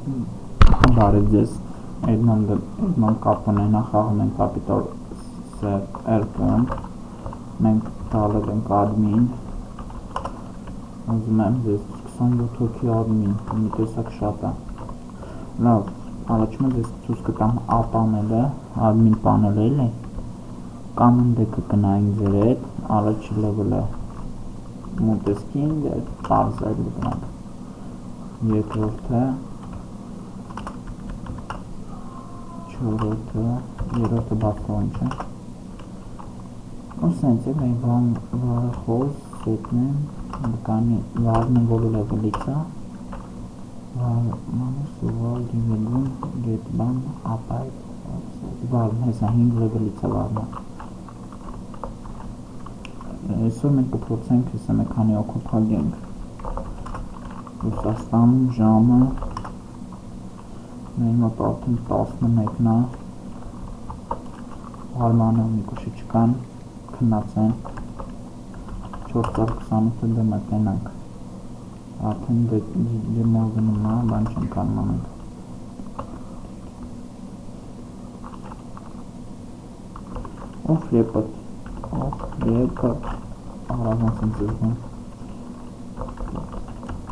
Բարև ձեզ, Edmond Կապոնենա, խաղում ենք Capital Circle-ում, մենք տալել ենք admin, ուզում եմ ձեզ 27 հոգի admin, մի տեսակ շատ է, լավ, առաջում ձեզ ցույց կտամ A պանելը, admin պանելը էլի, command-ը կգնայինք ձեր հետ, առաջի level-ը multisking, պարզ է գնանք, երկրորդը, երորդը բացողին չէ ու սենց է մենք վարը խոզ սետնեմ բկանի վարն վոլու լևելից է վարմանս ու վար դիմելուն գետ բան ապայտ վարն հեսա 5 լևելից է վարնա այսօր մենք կպրոցենք հեսա մեկ հանի օկոպագենք Ռուսաստանում ժամը Մեր մոտ արդեն 11-ն է, հարմանը մի կուշի չկան, քննացեն, 4:28-ը դե մտնենք, արդեն դեմով գնում է, բան չեմ կանում անենք։ Ով եպըտ, առազանց եմ ձեզվում,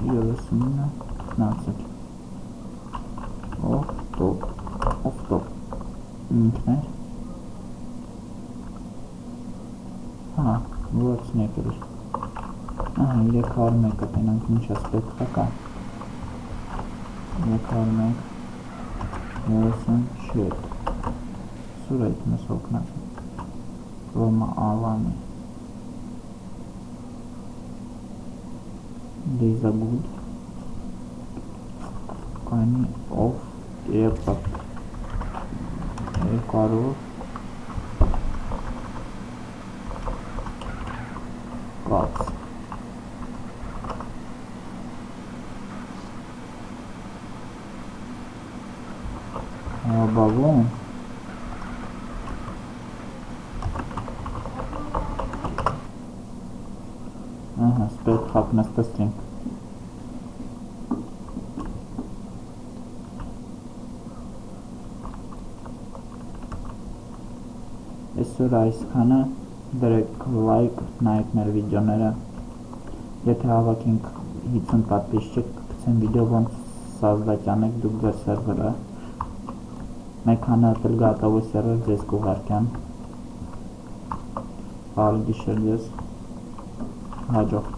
39, 15 Off-top ինքն է որացն եկր էր 301-ը տենանք ինչ ես պետք կա 301 37 սուր այդ մեզ հոգնակ Ռոմա ավանի Լիզա գուդ կանի off Եպատ երկարով կաց բավոն սպետ խապնես տստրինք Այսօր այսքանը դրեք լայք, նայեք մեր վիդեոները Եթե հավաքենք 50 պատպիսչիկ կգցեն վիդեո ոնց սազդակ անեք դուք ձեր սերվերը Մեկ հանը ատել գատավո սերվեր ձեզ կուղարկյան Բարի գիշեր ձեզ Հաջող